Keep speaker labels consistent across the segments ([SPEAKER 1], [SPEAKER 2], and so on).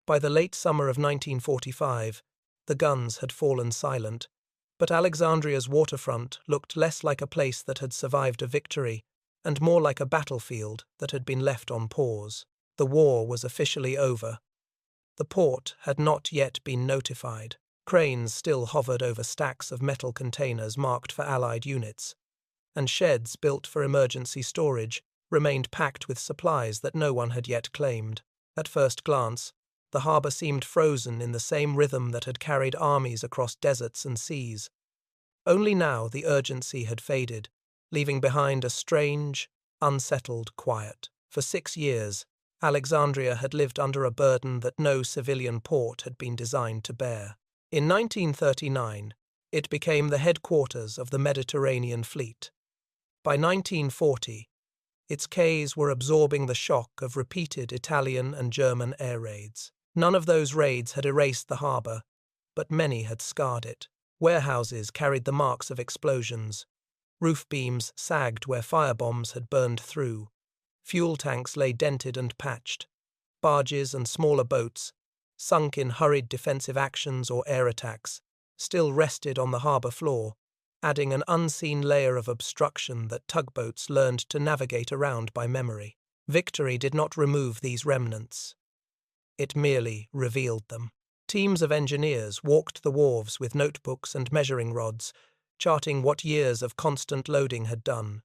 [SPEAKER 1] By the late summer of 1945, the guns had fallen silent, but Alexandria's waterfront looked less like a place that had survived a victory and more like a battlefield that had been left on pause. The war was officially over. The port had not yet been notified. Cranes still hovered over stacks of metal containers marked for Allied units, and sheds built for emergency storage remained packed with supplies that no one had yet claimed. At first glance, the harbour seemed frozen in the same rhythm that had carried armies across deserts and seas. Only now the urgency had faded, leaving behind a strange, unsettled quiet. For 6 years, Alexandria had lived under a burden that no civilian port had been designed to bear. In 1939, it became the headquarters of the Mediterranean Fleet. By 1940, its quays were absorbing the shock of repeated Italian and German air raids. None of those raids had erased the harbour, but many had scarred it. Warehouses carried the marks of explosions. Roof beams sagged where firebombs had burned through. Fuel tanks lay dented and patched. Barges and smaller boats, sunk in hurried defensive actions or air attacks, still rested on the harbour floor, adding an unseen layer of obstruction that tugboats learned to navigate around by memory. Victory did not remove these remnants. It merely revealed them. Teams of engineers walked the wharves with notebooks and measuring rods, charting what years of constant loading had done.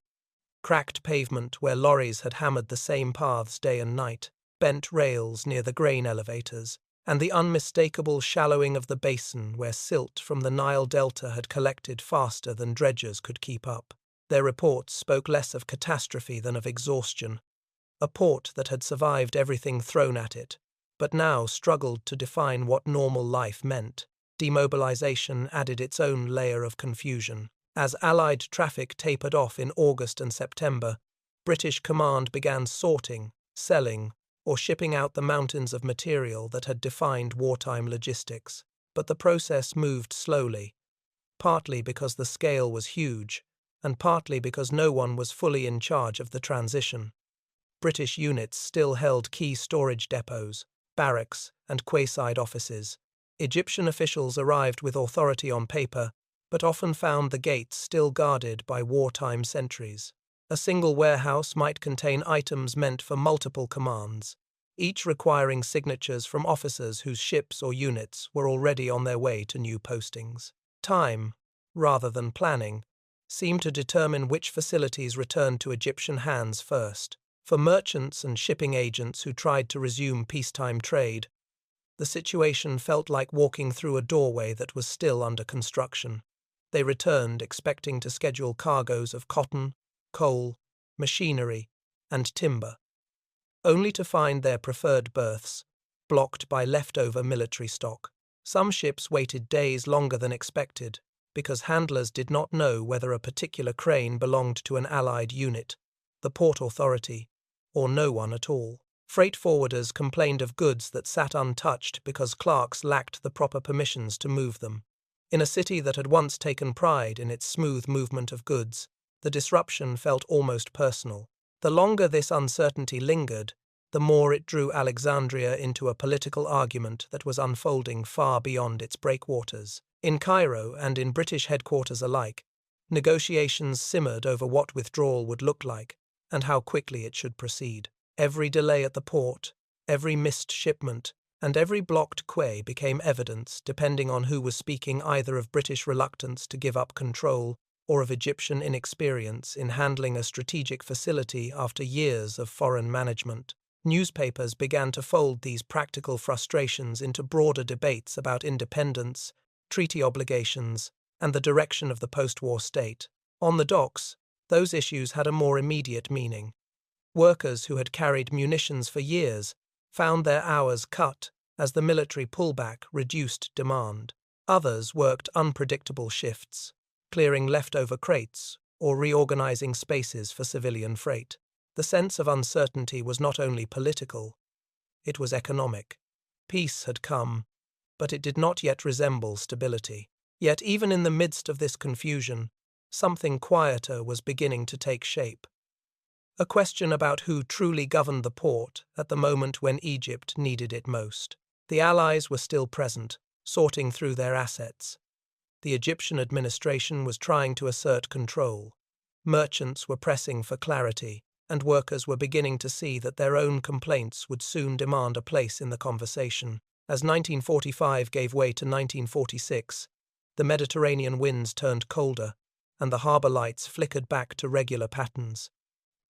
[SPEAKER 1] Cracked pavement where lorries had hammered the same paths day and night, bent rails near the grain elevators, and the unmistakable shallowing of the basin where silt from the Nile Delta had collected faster than dredgers could keep up. Their reports spoke less of catastrophe than of exhaustion. A port that had survived everything thrown at it, but now struggled to define what normal life meant. Demobilization added its own layer of confusion. As Allied traffic tapered off in August and September, British command began sorting, selling, or shipping out the mountains of material that had defined wartime logistics. But the process moved slowly, partly because the scale was huge, and partly because no one was fully in charge of the transition. British units still held key storage depots, barracks, and quayside offices. Egyptian officials arrived with authority on paper, but often found the gates still guarded by wartime sentries. A single warehouse might contain items meant for multiple commands, each requiring signatures from officers whose ships or units were already on their way to new postings. Time, rather than planning, seemed to determine which facilities returned to Egyptian hands first. For merchants and shipping agents who tried to resume peacetime trade, the situation felt like walking through a doorway that was still under construction. They returned expecting to schedule cargoes of cotton, coal, machinery, and timber, only to find their preferred berths blocked by leftover military stock. Some ships waited days longer than expected because handlers did not know whether a particular crane belonged to an Allied unit, the Port Authority, or no one at all. Freight forwarders complained of goods that sat untouched because clerks lacked the proper permissions to move them. In a city that had once taken pride in its smooth movement of goods, the disruption felt almost personal. The longer this uncertainty lingered, the more it drew Alexandria into a political argument that was unfolding far beyond its breakwaters. In Cairo and in British headquarters alike, negotiations simmered over what withdrawal would look like and how quickly it should proceed. Every delay at the port, every missed shipment, and every blocked quay became evidence depending on who was speaking either of British reluctance to give up control or of Egyptian inexperience in handling a strategic facility after years of foreign management. Newspapers began to fold these practical frustrations into broader debates about independence, treaty obligations, and the direction of the post-war state. On the docks, those issues had a more immediate meaning. Workers who had carried munitions for years found their hours cut as the military pullback reduced demand. Others worked unpredictable shifts, clearing leftover crates or reorganizing spaces for civilian freight. The sense of uncertainty was not only political, it was economic. Peace had come, but it did not yet resemble stability. Yet even in the midst of this confusion, something quieter was beginning to take shape. A question about who truly governed the port at the moment when Egypt needed it most. The Allies were still present, sorting through their assets. The Egyptian administration was trying to assert control. Merchants were pressing for clarity, and workers were beginning to see that their own complaints would soon demand a place in the conversation. As 1945 gave way to 1946, the Mediterranean winds turned colder, and the harbour lights flickered back to regular patterns.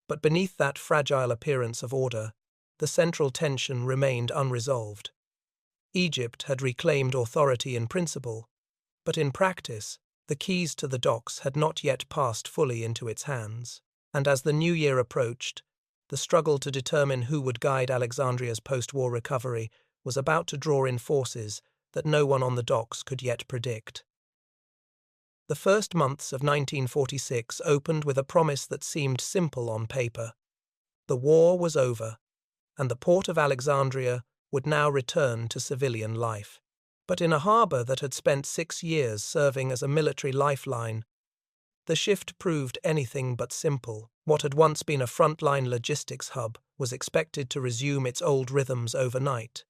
[SPEAKER 1] But beneath that fragile appearance of order, the central tension remained unresolved. Egypt had reclaimed authority in principle, but in practice, the keys to the docks had not yet passed fully into its hands. And as the new year approached, the struggle to determine who would guide Alexandria's post-war recovery was about to draw in forces that no one on the docks could yet predict. The first months of 1946 opened with a promise that seemed simple on paper. The war was over, and the port of Alexandria would now return to civilian life. But in a harbour that had spent 6 years serving as a military lifeline, the shift proved anything but simple. What had once been a frontline logistics hub was expected to resume its old rhythms overnight,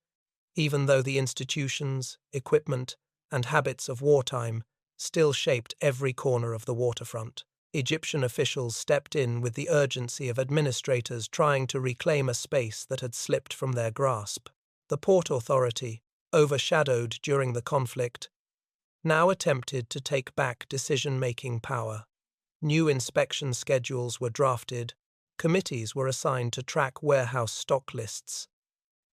[SPEAKER 1] even though the institutions, equipment, and habits of wartime still shaped every corner of the waterfront. Egyptian officials stepped in with the urgency of administrators trying to reclaim a space that had slipped from their grasp. The Port Authority, overshadowed during the conflict, now attempted to take back decision-making power. New inspection schedules were drafted, committees were assigned to track warehouse stock lists,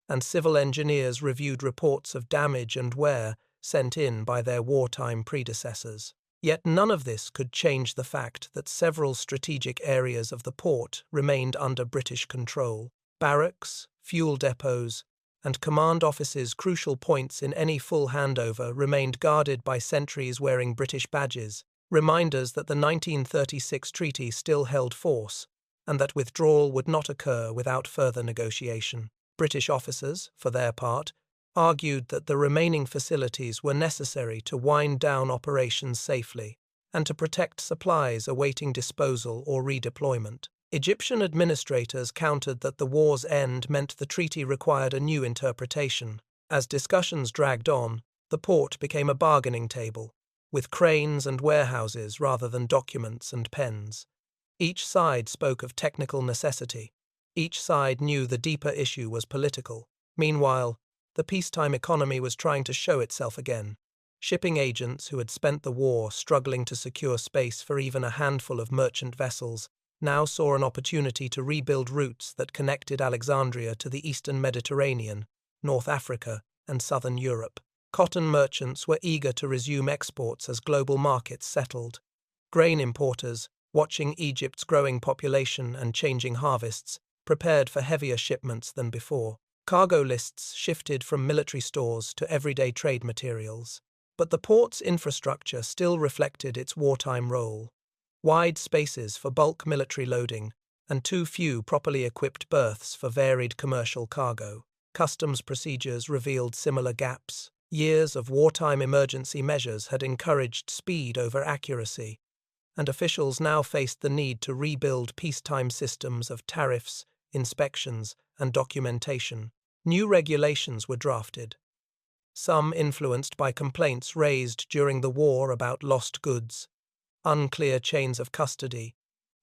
[SPEAKER 1] and civil engineers reviewed reports of damage and wear sent in by their wartime predecessors. Yet none of this could change the fact that several strategic areas of the port remained under British control. Barracks, fuel depots, and command offices, crucial points in any full handover, remained guarded by sentries wearing British badges, reminders that the 1936 treaty still held force, and that withdrawal would not occur without further negotiation. British officers, for their part, argued that the remaining facilities were necessary to wind down operations safely and to protect supplies awaiting disposal or redeployment. Egyptian administrators countered that the war's end meant the treaty required a new interpretation. As discussions dragged on, the port became a bargaining table, with cranes and warehouses rather than documents and pens. Each side spoke of technical necessity. Each side knew the deeper issue was political. Meanwhile, the peacetime economy was trying to show itself again. Shipping agents who had spent the war struggling to secure space for even a handful of merchant vessels now saw an opportunity to rebuild routes that connected Alexandria to the eastern Mediterranean, North Africa, and southern Europe. Cotton merchants were eager to resume exports as global markets settled. Grain importers, watching Egypt's growing population and changing harvests, prepared for heavier shipments than before. Cargo lists shifted from military stores to everyday trade materials. But the port's infrastructure still reflected its wartime role. Wide spaces for bulk military loading, and too few properly equipped berths for varied commercial cargo. Customs procedures revealed similar gaps. Years of wartime emergency measures had encouraged speed over accuracy, and officials now faced the need to rebuild peacetime systems of tariffs, inspections, and documentation. New regulations were drafted, some influenced by complaints raised during the war about lost goods, unclear chains of custody,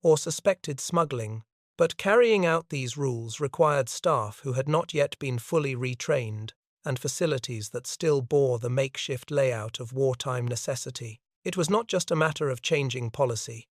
[SPEAKER 1] or suspected smuggling, but carrying out these rules required staff who had not yet been fully retrained and facilities that still bore the makeshift layout of wartime necessity. It was not just a matter of changing policy.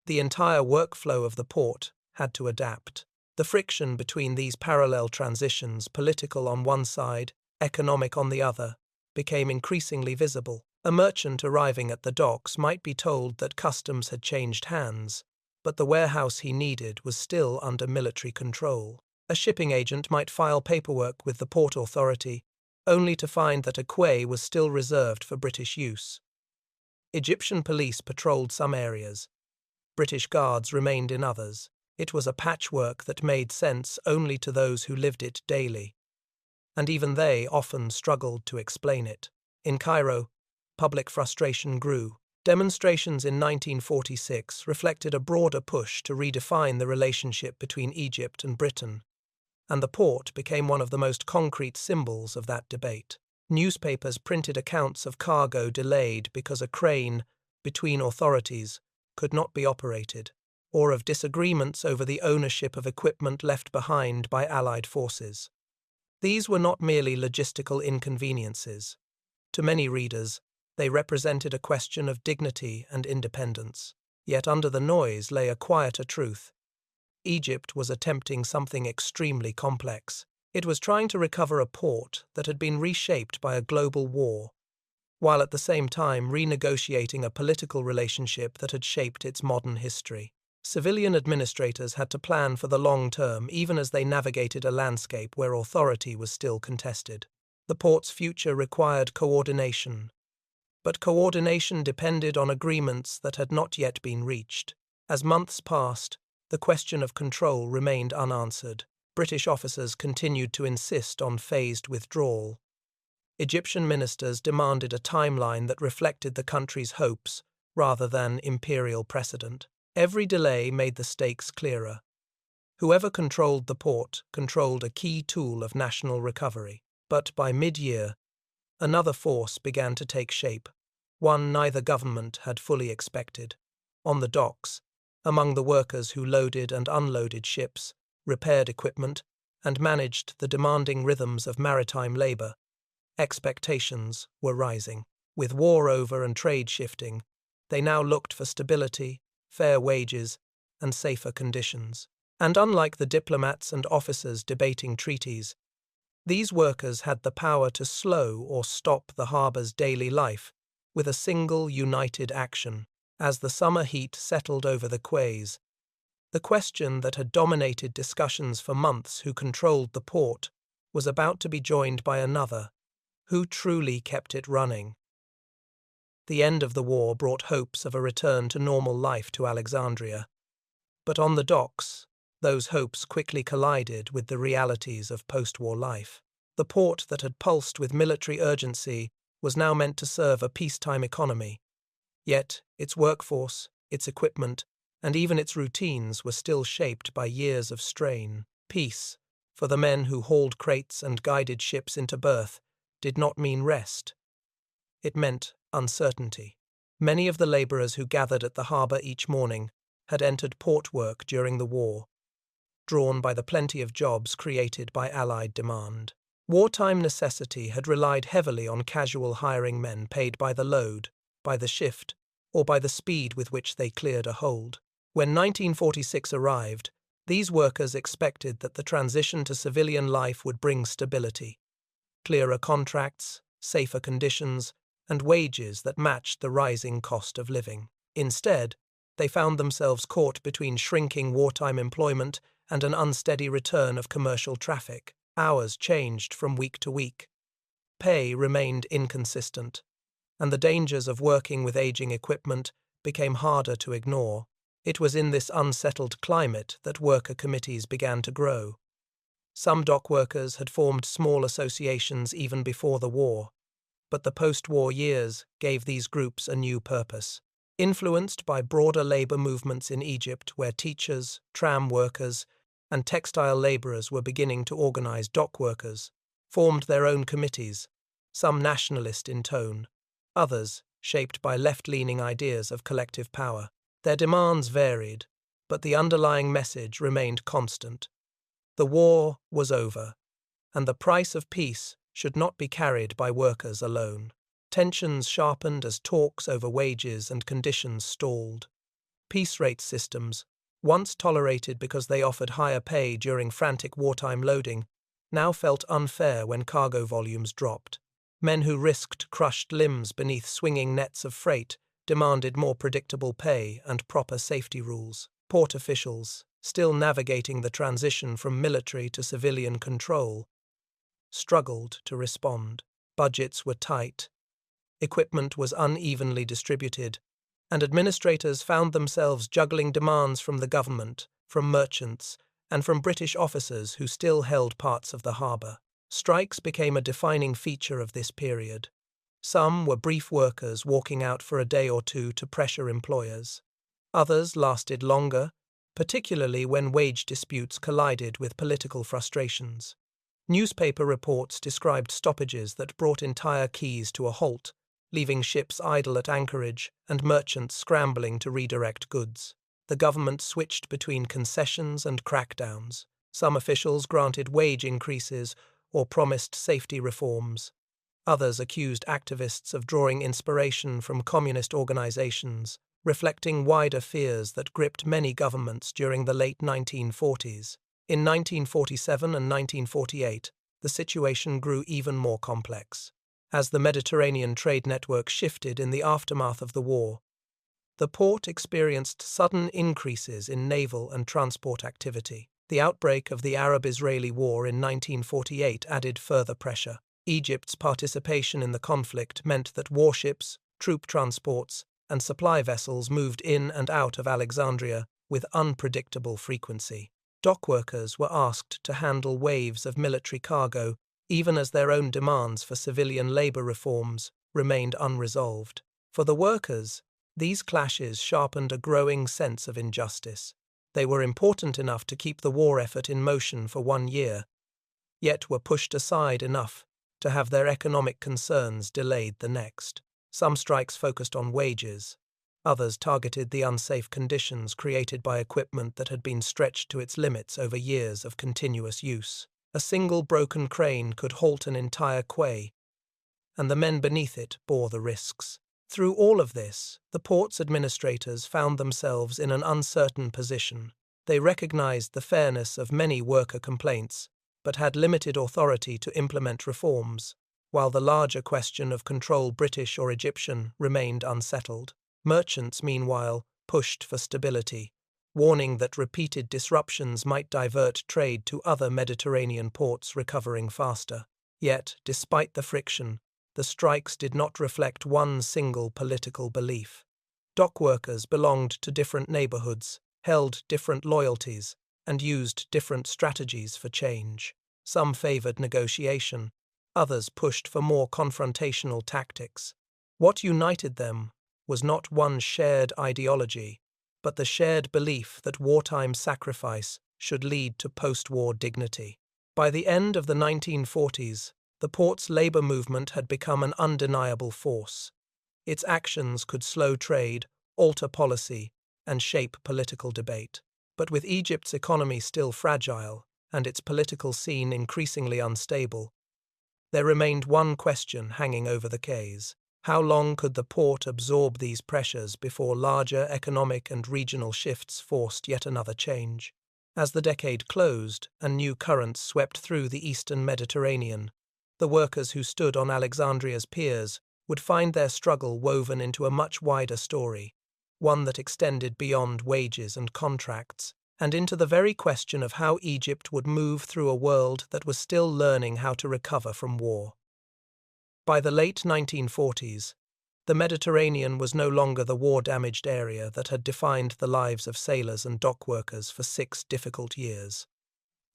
[SPEAKER 1] The entire workflow of the port had to adapt. The friction between these parallel transitions, political on one side, economic on the other, became increasingly visible. A merchant arriving at the docks might be told that customs had changed hands, but the warehouse he needed was still under military control. A shipping agent might file paperwork with the Port Authority, only to find that a quay was still reserved for British use. Egyptian police patrolled some areas. British guards remained in others. It was a patchwork that made sense only to those who lived it daily, and even they often struggled to explain it. In Cairo, public frustration grew. Demonstrations in 1946 reflected a broader push to redefine the relationship between Egypt and Britain, and the port became one of the most concrete symbols of that debate. Newspapers printed accounts of cargo delayed because a crane between authorities could not be operated, or of disagreements over the ownership of equipment left behind by Allied forces. These were not merely logistical inconveniences. To many readers, they represented a question of dignity and independence. Yet under the noise lay a quieter truth. Egypt was attempting something extremely complex. It was trying to recover a port that had been reshaped by a global war, while at the same time renegotiating a political relationship that had shaped its modern history. Civilian administrators had to plan for the long term, even as they navigated a landscape where authority was still contested. The port's future required coordination, but coordination depended on agreements that had not yet been reached. As months passed, the question of control remained unanswered. British officers continued to insist on phased withdrawal. Egyptian ministers demanded a timeline that reflected the country's hopes rather than imperial precedent. Every delay made the stakes clearer. Whoever controlled the port controlled a key tool of national recovery. But by mid-year, another force began to take shape, one neither government had fully expected. On the docks, among the workers who loaded and unloaded ships, repaired equipment, and managed the demanding rhythms of maritime labor, expectations were rising. With war over and trade shifting, they now looked for stability, fair wages, and safer conditions. And unlike the diplomats and officers debating treaties, these workers had the power to slow or stop the harbor's daily life with a single united action. As the summer heat settled over the quays, the question that had dominated discussions for months, who controlled the port, was about to be joined by another: who truly kept it running? The end of the war brought hopes of a return to normal life to Alexandria. But on the docks, those hopes quickly collided with the realities of post-war life. The port that had pulsed with military urgency was now meant to serve a peacetime economy. Yet its workforce, its equipment, and even its routines were still shaped by years of strain. Peace, for the men who hauled crates and guided ships into berth, did not mean rest. It meant uncertainty. Many of the laborers who gathered at the harbor each morning had entered port work during the war, drawn by the plenty of jobs created by Allied demand. Wartime necessity had relied heavily on casual hiring men paid by the load, by the shift, or by the speed with which they cleared a hold. When 1946 arrived, these workers expected that the transition to civilian life would bring stability, clearer contracts, safer conditions, and wages that matched the rising cost of living. Instead, they found themselves caught between shrinking wartime employment and an unsteady return of commercial traffic. Hours changed from week to week. Pay remained inconsistent, and the dangers of working with aging equipment became harder to ignore. It was in this unsettled climate that worker committees began to grow. Some dock workers had formed small associations even before the war, but the post-war years gave these groups a new purpose. Influenced by broader labor movements in Egypt, where teachers, tram workers, and textile laborers were beginning to organize, dock workers formed their own committees, some nationalist in tone, others shaped by left-leaning ideas of collective power. Their demands varied, but the underlying message remained constant. The war was over, and the price of peace should not be carried by workers alone. Tensions sharpened as talks over wages and conditions stalled. Peace rate systems, once tolerated because they offered higher pay during frantic wartime loading, now felt unfair when cargo volumes dropped. Men who risked crushed limbs beneath swinging nets of freight demanded more predictable pay and proper safety rules. Port officials, still navigating the transition from military to civilian control, struggled to respond. Budgets were tight, equipment was unevenly distributed, and administrators found themselves juggling demands from the government, from merchants, and from British officers who still held parts of the harbour. Strikes became a defining feature of this period. Some were brief workers walking out for a day or two to pressure employers. Others lasted longer, particularly when wage disputes collided with political frustrations. Newspaper reports described stoppages that brought entire quays to a halt, leaving ships idle at anchorage and merchants scrambling to redirect goods. The government switched between concessions and crackdowns. Some officials granted wage increases or promised safety reforms. Others accused activists of drawing inspiration from communist organizations, reflecting wider fears that gripped many governments during the late 1940s. In 1947 and 1948, the situation grew even more complex. As the Mediterranean trade network shifted in the aftermath of the war, the port experienced sudden increases in naval and transport activity. The outbreak of the Arab-Israeli War in 1948 added further pressure. Egypt's participation in the conflict meant that warships, troop transports, and supply vessels moved in and out of Alexandria with unpredictable frequency. Dockworkers were asked to handle waves of military cargo, even as their own demands for civilian labor reforms remained unresolved. For the workers, these clashes sharpened a growing sense of injustice. They were important enough to keep the war effort in motion for 1 year, yet were pushed aside enough to have their economic concerns delayed the next. Some strikes focused on wages. Others targeted the unsafe conditions created by equipment that had been stretched to its limits over years of continuous use. A single broken crane could halt an entire quay, and the men beneath it bore the risks. Through all of this, the port's administrators found themselves in an uncertain position. They recognized the fairness of many worker complaints, but had limited authority to implement reforms, while the larger question of control, British or Egyptian, remained unsettled. Merchants, meanwhile, pushed for stability, warning that repeated disruptions might divert trade to other Mediterranean ports recovering faster. Yet, despite the friction, the strikes did not reflect one single political belief. Dockworkers belonged to different neighborhoods, held different loyalties, and used different strategies for change. Some favored negotiation, others pushed for more confrontational tactics. What united them was not one shared ideology, but the shared belief that wartime sacrifice should lead to post-war dignity. By the end of the 1940s, the port's labor movement had become an undeniable force. Its actions could slow trade, alter policy, and shape political debate. But with Egypt's economy still fragile and its political scene increasingly unstable, there remained one question hanging over the quays. How long could the port absorb these pressures before larger economic and regional shifts forced yet another change? As the decade closed and new currents swept through the eastern Mediterranean, the workers who stood on Alexandria's piers would find their struggle woven into a much wider story, one that extended beyond wages and contracts, and into the very question of how Egypt would move through a world that was still learning how to recover from war. By the late 1940s, the Mediterranean was no longer the war-damaged area that had defined the lives of sailors and dockworkers for 6 difficult years.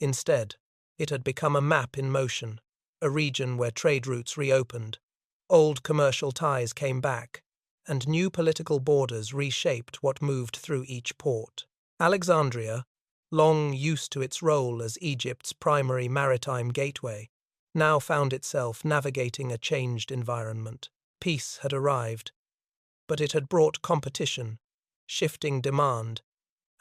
[SPEAKER 1] Instead, it had become a map in motion, a region where trade routes reopened, old commercial ties came back, and new political borders reshaped what moved through each port. Alexandria, long used to its role as Egypt's primary maritime gateway, now found itself navigating a changed environment. Peace had arrived, but it had brought competition, shifting demand,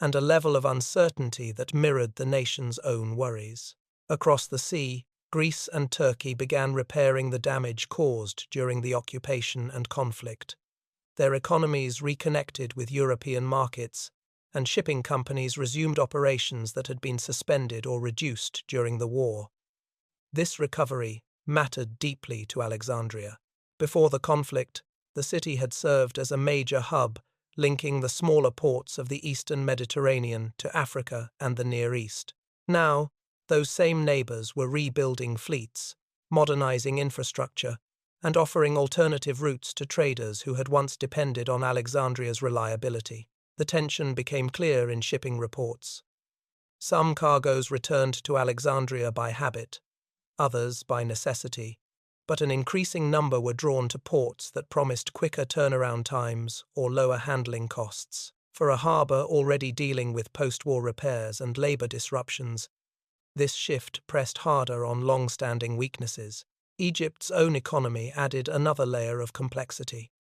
[SPEAKER 1] and a level of uncertainty that mirrored the nation's own worries. Across the sea, Greece and Turkey began repairing the damage caused during the occupation and conflict. Their economies reconnected with European markets, and shipping companies resumed operations that had been suspended or reduced during the war. This recovery mattered deeply to Alexandria. Before the conflict, the city had served as a major hub linking the smaller ports of the eastern Mediterranean to Africa and the Near East. Now, those same neighbors were rebuilding fleets, modernizing infrastructure, and offering alternative routes to traders who had once depended on Alexandria's reliability. The tension became clear in shipping reports. Some cargoes returned to Alexandria by habit, others by necessity, but an increasing number were drawn to ports that promised quicker turnaround times or lower handling costs. For a harbour already dealing with post-war repairs and labour disruptions, this shift pressed harder on long-standing weaknesses. Egypt's own economy added another layer of complexity.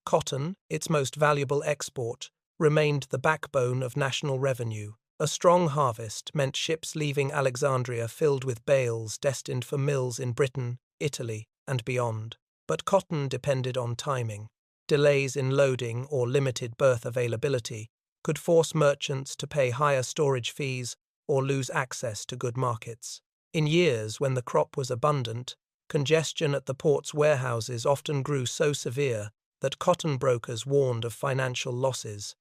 [SPEAKER 1] Cotton, its most valuable export, remained the backbone of national revenue. A strong harvest meant ships leaving Alexandria filled with bales destined for mills in Britain, Italy, and beyond. But cotton depended on timing. Delays in loading or limited berth availability could force merchants to pay higher storage fees or lose access to good markets. In years when the crop was abundant, congestion at the port's warehouses often grew so severe that cotton brokers warned of financial losses,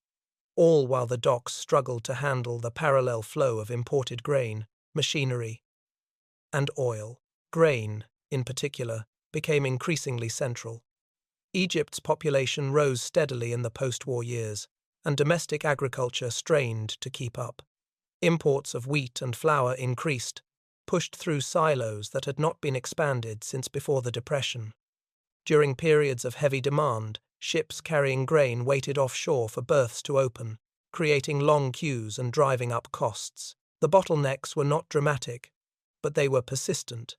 [SPEAKER 1] all while the docks struggled to handle the parallel flow of imported grain, machinery, and oil. Grain, in particular, became increasingly central. Egypt's population rose steadily in the post-war years, and domestic agriculture strained to keep up. Imports of wheat and flour increased, pushed through silos that had not been expanded since before the Depression. During periods of heavy demand, ships carrying grain waited offshore for berths to open, creating long queues and driving up costs. The bottlenecks were not dramatic, but they were persistent,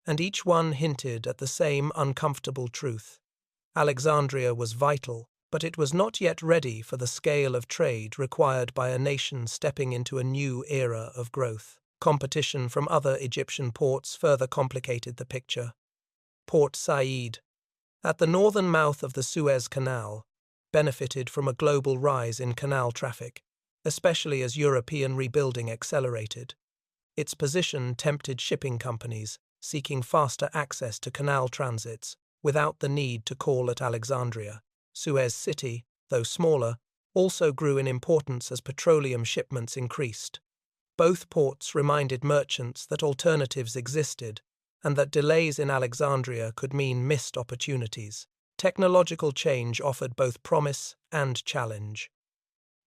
[SPEAKER 1] and each one hinted at the same uncomfortable truth. Alexandria was vital, but it was not yet ready for the scale of trade required by a nation stepping into a new era of growth. Competition from other Egyptian ports further complicated the picture. Port Said, at the northern mouth of the Suez Canal, benefited from a global rise in canal traffic, especially as European rebuilding accelerated. Its position tempted shipping companies seeking faster access to canal transits without the need to call at Alexandria. Suez City, though smaller, also grew in importance as petroleum shipments increased. Both ports reminded merchants that alternatives existed and that delays in Alexandria could mean missed opportunities. Technological change offered both promise and challenge.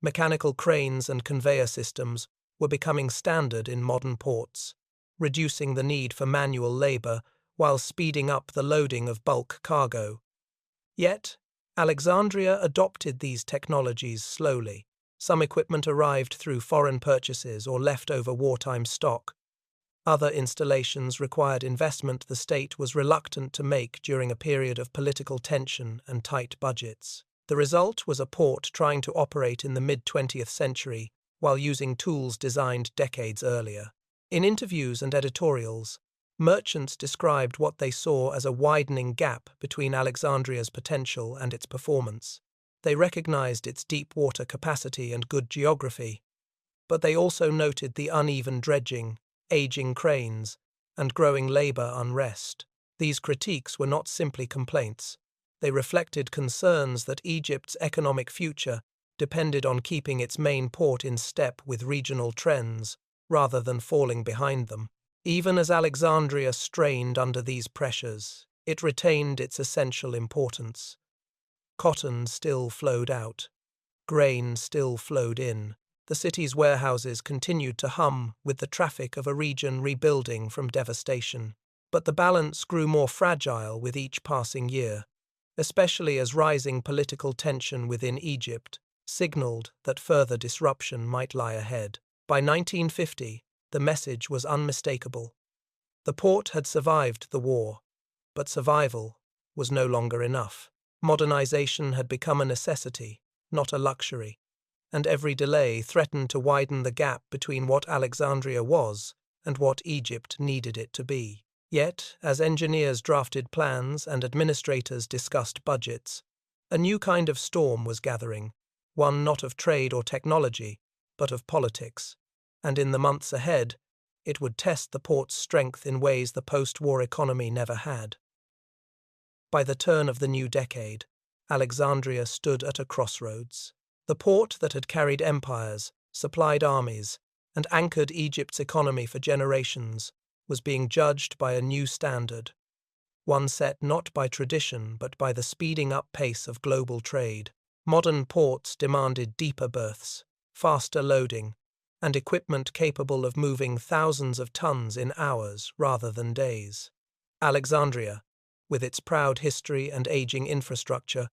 [SPEAKER 1] Mechanical cranes and conveyor systems were becoming standard in modern ports, reducing the need for manual labor while speeding up the loading of bulk cargo. Yet, Alexandria adopted these technologies slowly. Some equipment arrived through foreign purchases or leftover wartime stock. Other installations required investment the state was reluctant to make during a period of political tension and tight budgets. The result was a port trying to operate in the mid-20th century while using tools designed decades earlier. In interviews and editorials, merchants described what they saw as a widening gap between Alexandria's potential and its performance. They recognized its deep water capacity and good geography, but they also noted the uneven dredging, aging cranes, and growing labor unrest. These critiques were not simply complaints. They reflected concerns that Egypt's economic future depended on keeping its main port in step with regional trends rather than falling behind them. Even as Alexandria strained under these pressures, it retained its essential importance. Cotton still flowed out. Grain still flowed in. The city's warehouses continued to hum with the traffic of a region rebuilding from devastation. But the balance grew more fragile with each passing year, especially as rising political tension within Egypt signaled that further disruption might lie ahead. By 1950, the message was unmistakable. The port had survived the war, but survival was no longer enough. Modernization had become a necessity, not a luxury, and every delay threatened to widen the gap between what Alexandria was and what Egypt needed it to be. Yet, as engineers drafted plans and administrators discussed budgets, a new kind of storm was gathering, one not of trade or technology, but of politics, and in the months ahead, it would test the port's strength in ways the post-war economy never had. By the turn of the new decade, Alexandria stood at a crossroads. The port that had carried empires, supplied armies, and anchored Egypt's economy for generations was being judged by a new standard, one set not by tradition but by the speeding up pace of global trade. Modern ports demanded deeper berths, faster loading, and equipment capable of moving thousands of tons in hours rather than days. Alexandria, with its proud history and aging infrastructure,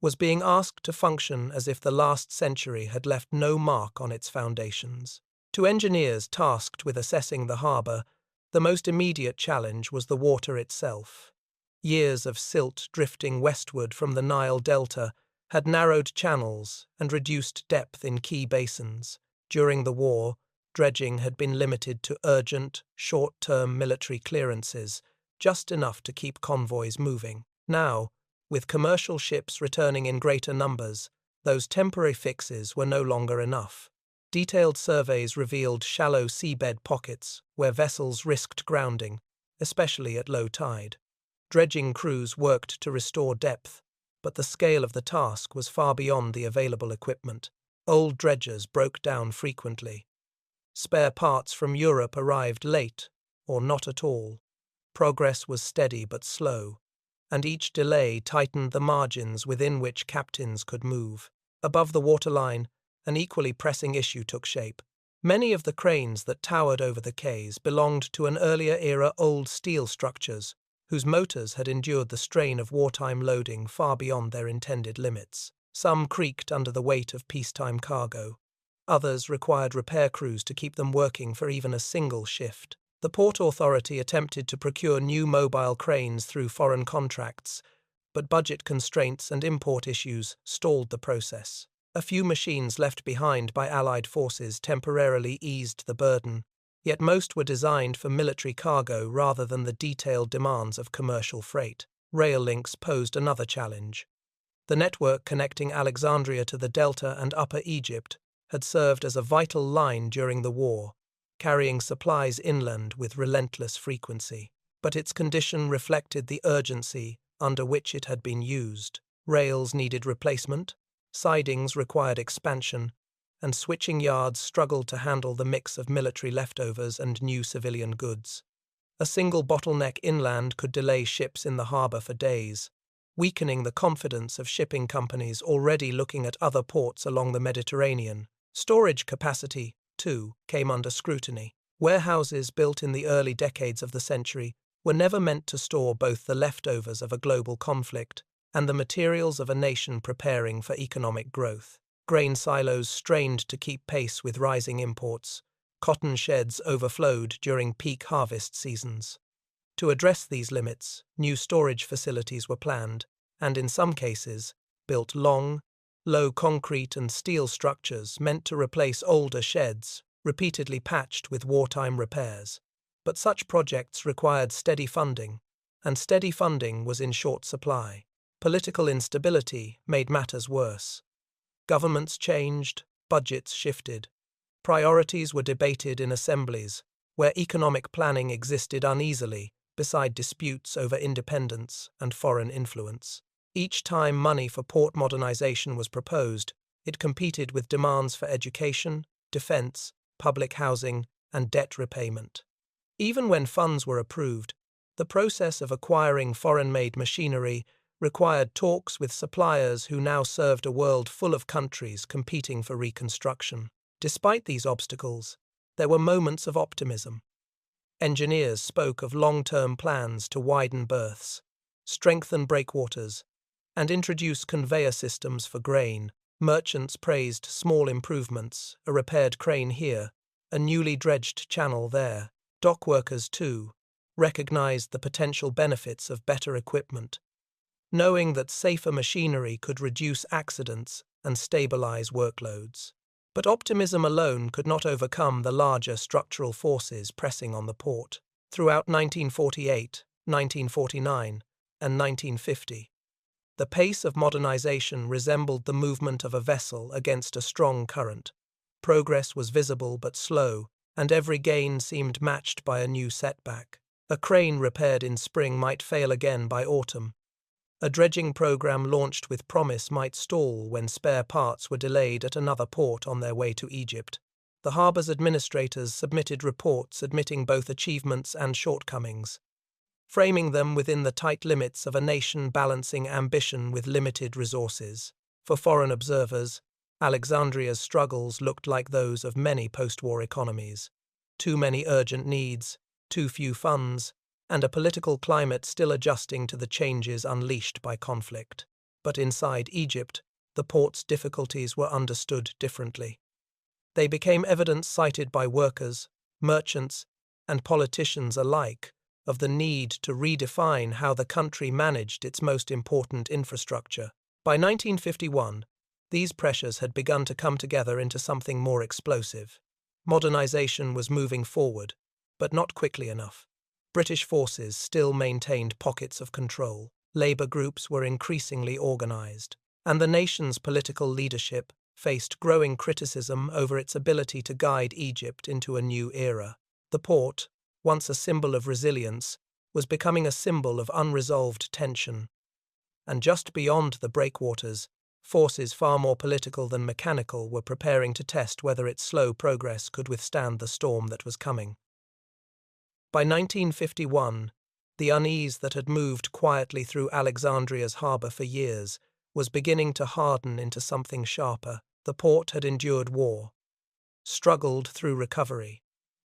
[SPEAKER 1] was being asked to function as if the last century had left no mark on its foundations. To engineers tasked with assessing the harbour, the most immediate challenge was the water itself. Years of silt drifting westward from the Nile Delta had narrowed channels and reduced depth in key basins. During the war, dredging had been limited to urgent, short-term military clearances, just enough to keep convoys moving. Now, with commercial ships returning in greater numbers, those temporary fixes were no longer enough. Detailed surveys revealed shallow seabed pockets where vessels risked grounding, especially at low tide. Dredging crews worked to restore depth, but the scale of the task was far beyond the available equipment. Old dredgers broke down frequently. Spare parts from Europe arrived late, or not at all. Progress was steady but slow, and each delay tightened the margins within which captains could move. Above the waterline, an equally pressing issue took shape. Many of the cranes that towered over the quays belonged to an earlier-era old steel structures, whose motors had endured the strain of wartime loading far beyond their intended limits. Some creaked under the weight of peacetime cargo. Others required repair crews to keep them working for even a single shift. The Port Authority attempted to procure new mobile cranes through foreign contracts, but budget constraints and import issues stalled the process. A few machines left behind by Allied forces temporarily eased the burden, yet most were designed for military cargo rather than the detailed demands of commercial freight. Rail links posed another challenge. The network connecting Alexandria to the Delta and Upper Egypt had served as a vital line during the war, carrying supplies inland with relentless frequency. But its condition reflected the urgency under which it had been used. Rails needed replacement, sidings required expansion, and switching yards struggled to handle the mix of military leftovers and new civilian goods. A single bottleneck inland could delay ships in the harbour for days, weakening the confidence of shipping companies already looking at other ports along the Mediterranean. Storage capacity, too, came under scrutiny. Warehouses built in the early decades of the century were never meant to store both the leftovers of a global conflict and the materials of a nation preparing for economic growth. Grain silos strained to keep pace with rising imports. Cotton sheds overflowed during peak harvest seasons. To address these limits, new storage facilities were planned, and in some cases, built long, low concrete and steel structures meant to replace older sheds, repeatedly patched with wartime repairs. But such projects required steady funding, and steady funding was in short supply. Political instability made matters worse. Governments changed, budgets shifted. Priorities were debated in assemblies, where economic planning existed uneasily, beside disputes over independence and foreign influence. Each time money for port modernization was proposed, it competed with demands for education, defense, public housing, and debt repayment. Even when funds were approved, the process of acquiring foreign-made machinery required talks with suppliers who now served a world full of countries competing for reconstruction. Despite these obstacles, there were moments of optimism. Engineers spoke of long-term plans to widen berths, strengthen breakwaters, and introduce conveyor systems for grain. Merchants praised small improvements, a repaired crane here, a newly dredged channel there. Dockworkers, too, recognized the potential benefits of better equipment, knowing that safer machinery could reduce accidents and stabilize workloads. But optimism alone could not overcome the larger structural forces pressing on the port. Throughout 1948, 1949, and 1950, the pace of modernization resembled the movement of a vessel against a strong current. Progress was visible but slow, and every gain seemed matched by a new setback. A crane repaired in spring might fail again by autumn. A dredging program launched with promise might stall when spare parts were delayed at another port on their way to Egypt. The harbor's administrators submitted reports admitting both achievements and shortcomings, framing them within the tight limits of a nation balancing ambition with limited resources. For foreign observers, Alexandria's struggles looked like those of many post-war economies. Too many urgent needs, too few funds, and a political climate still adjusting to the changes unleashed by conflict. But inside Egypt, the port's difficulties were understood differently. They became evidence cited by workers, merchants, and politicians alike of the need to redefine how the country managed its most important infrastructure. By 1951, these pressures had begun to come together into something more explosive. Modernization was moving forward, but not quickly enough. British forces still maintained pockets of control. Labour groups were increasingly organised, and the nation's political leadership faced growing criticism over its ability to guide Egypt into a new era. The port, once a symbol of resilience, was becoming a symbol of unresolved tension. And just beyond the breakwaters, forces far more political than mechanical were preparing to test whether its slow progress could withstand the storm that was coming. By 1951, the unease that had moved quietly through Alexandria's harbour for years was beginning to harden into something sharper. The port had endured war, struggled through recovery,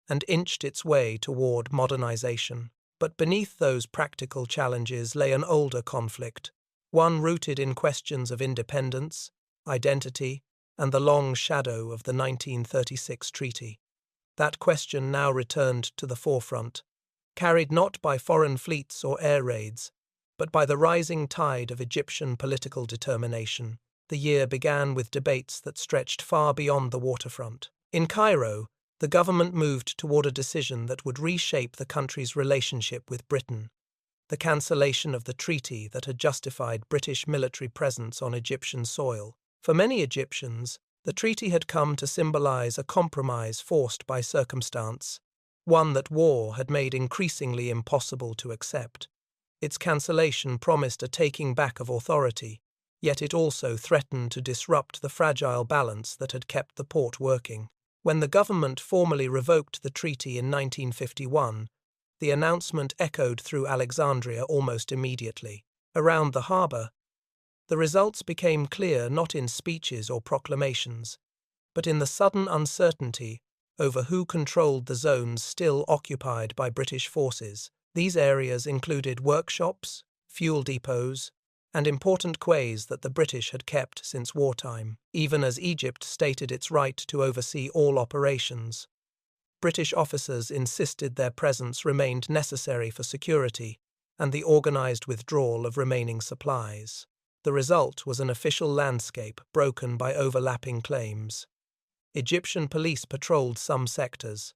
[SPEAKER 1] and inched its way toward modernization. But beneath those practical challenges lay an older conflict, one rooted in questions of independence, identity, and the long shadow of the 1936 treaty. That question now returned to the forefront, carried not by foreign fleets or air raids, but by the rising tide of Egyptian political determination. The year began with debates that stretched far beyond the waterfront. In Cairo, the government moved toward a decision that would reshape the country's relationship with Britain: the cancellation of the treaty that had justified British military presence on Egyptian soil. For many Egyptians, the treaty had come to symbolize a compromise forced by circumstance, one that war had made increasingly impossible to accept. Its cancellation promised a taking back of authority, yet it also threatened to disrupt the fragile balance that had kept the port working. When the government formally revoked the treaty in 1951, the announcement echoed through Alexandria almost immediately. Around the harbour, the results became clear not in speeches or proclamations, but in the sudden uncertainty over who controlled the zones still occupied by British forces. These areas included workshops, fuel depots, and important quays that the British had kept since wartime. Even as Egypt stated its right to oversee all operations, British officers insisted their presence remained necessary for security and the organised withdrawal of remaining supplies. The result was an official landscape broken by overlapping claims. Egyptian police patrolled some sectors.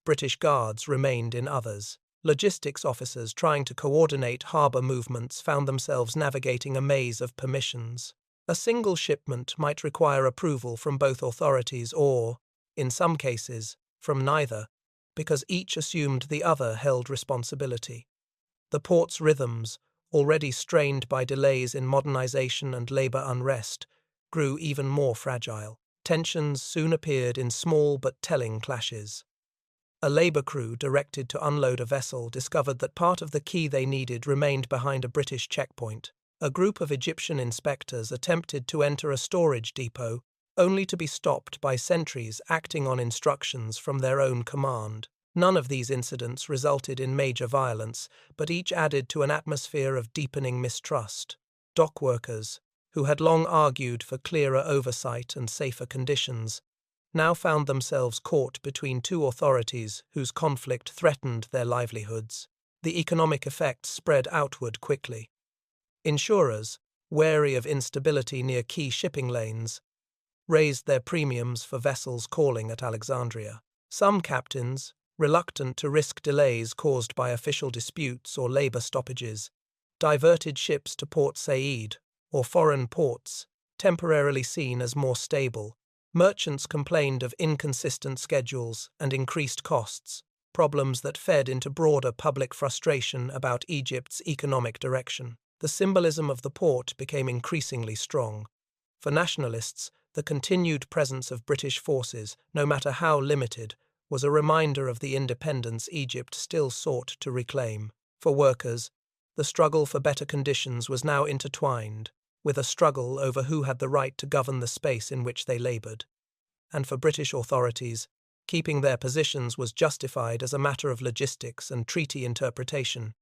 [SPEAKER 1] British guards remained in others. Logistics officers trying to coordinate harbour movements found themselves navigating a maze of permissions. A single shipment might require approval from both authorities or, in some cases, from neither, because each assumed the other held responsibility. The port's rhythms, already strained by delays in modernization and labour unrest, grew even more fragile. Tensions soon appeared in small but telling clashes. A labour crew directed to unload a vessel discovered that part of the key they needed remained behind a British checkpoint. A group of Egyptian inspectors attempted to enter a storage depot, only to be stopped by sentries acting on instructions from their own command. None of these incidents resulted in major violence, but each added to an atmosphere of deepening mistrust. Dock workers, who had long argued for clearer oversight and safer conditions, now found themselves caught between two authorities whose conflict threatened their livelihoods. The economic effects spread outward quickly. Insurers, wary of instability near key shipping lanes, raised their premiums for vessels calling at Alexandria. Some captains, reluctant to risk delays caused by official disputes or labour stoppages, diverted ships to Port Said or foreign ports, temporarily seen as more stable. Merchants complained of inconsistent schedules and increased costs, problems that fed into broader public frustration about Egypt's economic direction. The symbolism of the port became increasingly strong. For nationalists, the continued presence of British forces, no matter how limited, was a reminder of the independence Egypt still sought to reclaim. For workers, the struggle for better conditions was now intertwined with a struggle over who had the right to govern the space in which they laboured. And for British authorities, keeping their positions was justified as a matter of logistics and treaty interpretation,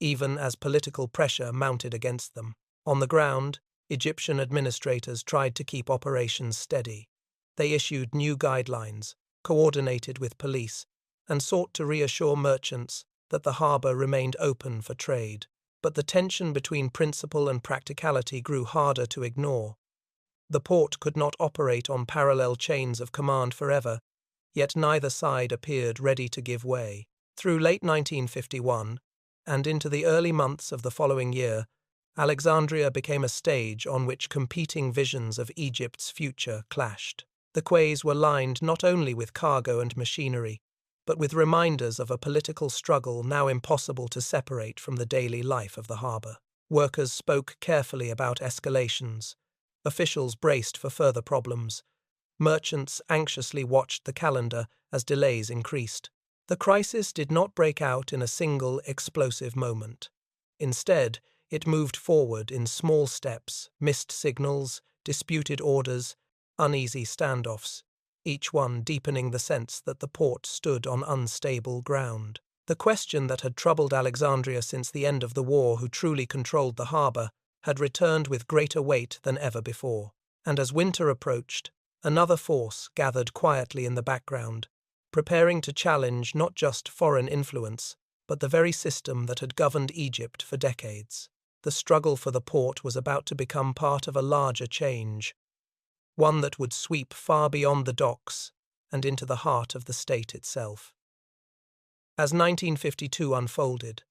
[SPEAKER 1] even as political pressure mounted against them. On the ground, Egyptian administrators tried to keep operations steady. They issued new guidelines, coordinated with police, and sought to reassure merchants that the harbour remained open for trade. But the tension between principle and practicality grew harder to ignore. The port could not operate on parallel chains of command forever, yet neither side appeared ready to give way. Through late 1951, and into the early months of the following year, Alexandria became a stage on which competing visions of Egypt's future clashed. The quays were lined not only with cargo and machinery, but with reminders of a political struggle now impossible to separate from the daily life of the harbour. Workers spoke carefully about escalations. Officials braced for further problems. Merchants anxiously watched the calendar as delays increased. The crisis did not break out in a single explosive moment. Instead, it moved forward in small steps, missed signals, disputed orders, uneasy standoffs, each one deepening the sense that the port stood on unstable ground. The question that had troubled Alexandria since the end of the war, who truly controlled the harbour, had returned with greater weight than ever before. And as winter approached, another force gathered quietly in the background, preparing to challenge not just foreign influence, but the very system that had governed Egypt for decades. The struggle for the port was about to become part of a larger change, one that would sweep far beyond the docks and into the heart of the state itself. As 1952 unfolded,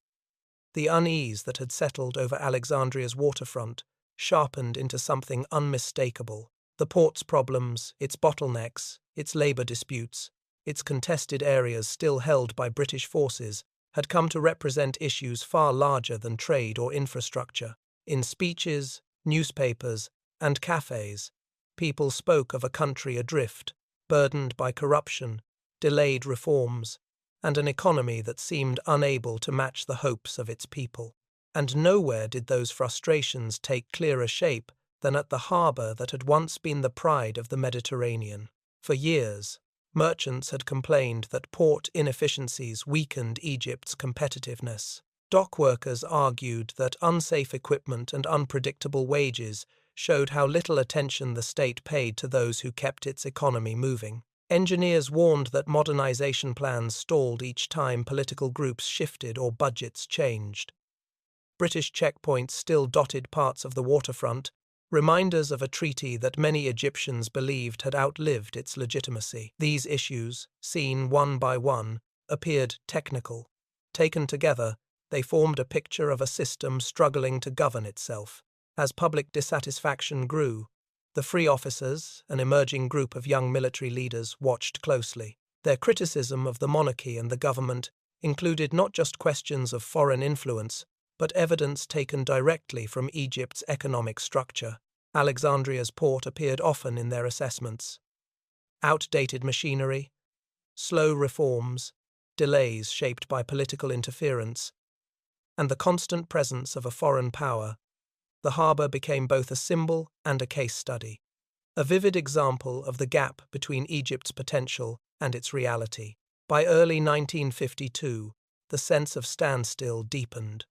[SPEAKER 1] the unease that had settled over Alexandria's waterfront sharpened into something unmistakable. The port's problems, its bottlenecks, its labour disputes, its contested areas still held by British forces had come to represent issues far larger than trade or infrastructure. In speeches, newspapers, and cafes, people spoke of a country adrift, burdened by corruption, delayed reforms, and an economy that seemed unable to match the hopes of its people. And nowhere did those frustrations take clearer shape than at the harbour that had once been the pride of the Mediterranean. For years, merchants had complained that port inefficiencies weakened Egypt's competitiveness. Dock workers argued that unsafe equipment and unpredictable wages showed how little attention the state paid to those who kept its economy moving. Engineers warned that modernization plans stalled each time political groups shifted or budgets changed. British checkpoints still dotted parts of the waterfront, reminders of a treaty that many Egyptians believed had outlived its legitimacy. These issues, seen one by one, appeared technical. Taken together, they formed a picture of a system struggling to govern itself. As public dissatisfaction grew, the Free Officers, an emerging group of young military leaders, watched closely. Their criticism of the monarchy and the government included not just questions of foreign influence, but evidence taken directly from Egypt's economic structure. Alexandria's port appeared often in their assessments. Outdated machinery, slow reforms, delays shaped by political interference, and the constant presence of a foreign power, the harbour became both a symbol and a case study, a vivid example of the gap between Egypt's potential and its reality. By early 1952, the sense of standstill deepened.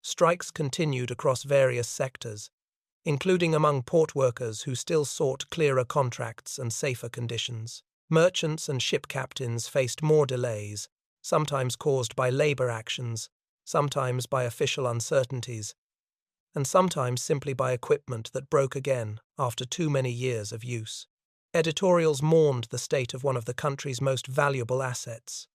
[SPEAKER 1] Strikes continued across various sectors, including among port workers who still sought clearer contracts and safer conditions. Merchants and ship captains faced more delays, sometimes caused by labour actions, sometimes by official uncertainties, and sometimes simply by equipment that broke again after too many years of use. Editorials mourned the state of one of the country's most valuable assets,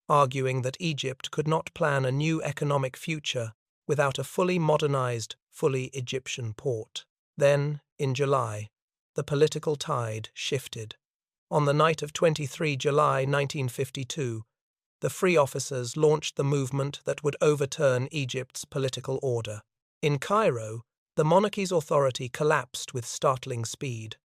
[SPEAKER 1] arguing that Egypt could not plan a new economic future without a fully modernized, fully Egyptian port. Then, in July, the political tide shifted. On the night of 23 July 1952, the Free Officers launched the movement that would overturn Egypt's political order. In Cairo, the monarchy's authority collapsed with startling speed.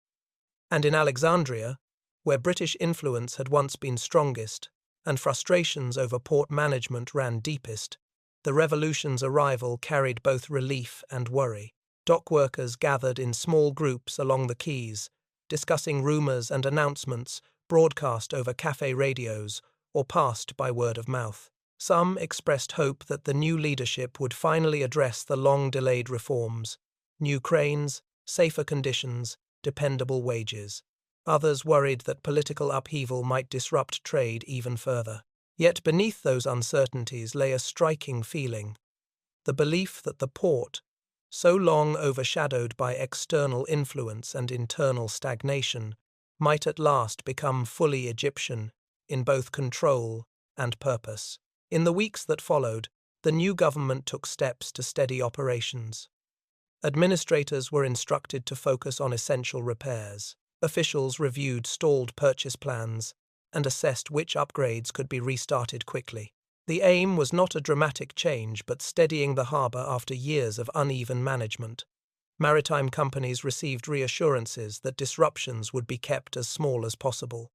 [SPEAKER 1] And in Alexandria, where British influence had once been strongest and frustrations over port management ran deepest, the revolution's arrival carried both relief and worry. Dock workers gathered in small groups along the quays, discussing rumours and announcements broadcast over cafe radios or passed by word of mouth. Some expressed hope that the new leadership would finally address the long-delayed reforms, new cranes, safer conditions, dependable wages. Others worried that political upheaval might disrupt trade even further. Yet beneath those uncertainties lay a striking feeling: the belief that the port, so long overshadowed by external influence and internal stagnation, might at last become fully Egyptian in both control and purpose. In the weeks that followed, the new government took steps to steady operations. Administrators were instructed to focus on essential repairs. Officials reviewed stalled purchase plans and assessed which upgrades could be restarted quickly. The aim was not a dramatic change, but steadying the harbour after years of uneven management. Maritime companies received reassurances that disruptions would be kept as small as possible.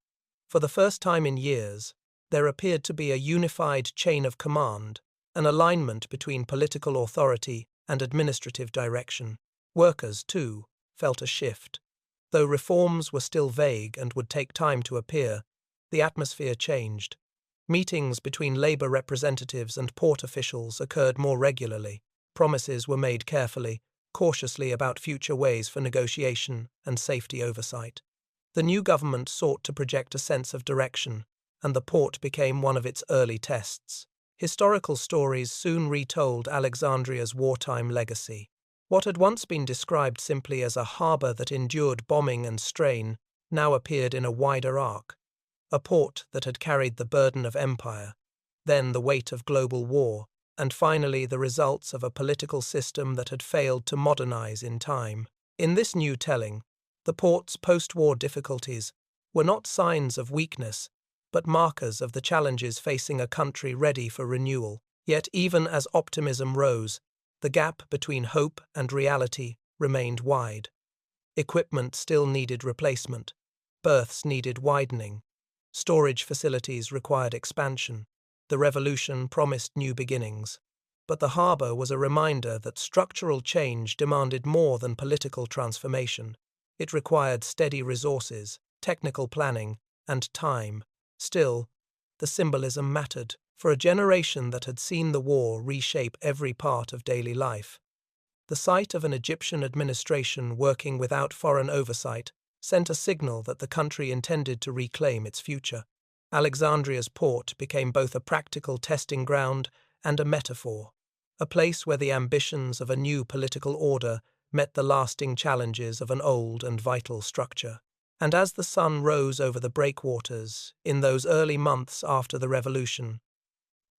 [SPEAKER 1] For the first time in years, there appeared to be a unified chain of command, an alignment between political authority and administrative direction. Workers, too, felt a shift. Though reforms were still vague and would take time to appear, the atmosphere changed. Meetings between labour representatives and port officials occurred more regularly. Promises were made carefully, cautiously about future ways for negotiation and safety oversight. The new government sought to project a sense of direction, and the port became one of its early tests. Historical stories soon retold Alexandria's wartime legacy. What had once been described simply as a harbour that endured bombing and strain now appeared in a wider arc. A port that had carried the burden of empire, then the weight of global war, and finally the results of a political system that had failed to modernize in time. In this new telling, the port's post-war difficulties were not signs of weakness, but markers of the challenges facing a country ready for renewal. Yet even as optimism rose, the gap between hope and reality remained wide. Equipment still needed replacement, berths needed widening, storage facilities required expansion. The revolution promised new beginnings. But the harbour was a reminder that structural change demanded more than political transformation. It required steady resources, technical planning, and time. Still, the symbolism mattered. For a generation that had seen the war reshape every part of daily life, the sight of an Egyptian administration working without foreign oversight sent a signal that the country intended to reclaim its future. Alexandria's port became both a practical testing ground and a metaphor, a place where the ambitions of a new political order met the lasting challenges of an old and vital structure. And as the sun rose over the breakwaters in those early months after the revolution,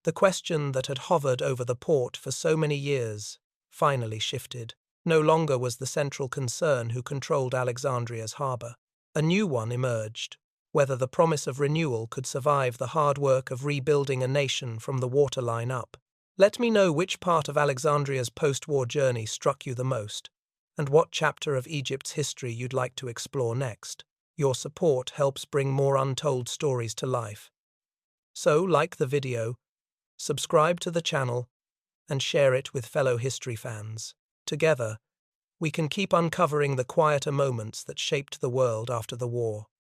[SPEAKER 1] the question that had hovered over the port for so many years finally shifted. No longer was the central concern who controlled Alexandria's harbour. A new one emerged: whether the promise of renewal could survive the hard work of rebuilding a nation from the waterline up. Let me know which part of Alexandria's post-war journey struck you the most, and what chapter of Egypt's history you'd like to explore next. Your support helps bring more untold stories to life. So, like the video, subscribe to the channel, and share it with fellow history fans. Together, we can keep uncovering the quieter moments that shaped the world after the war.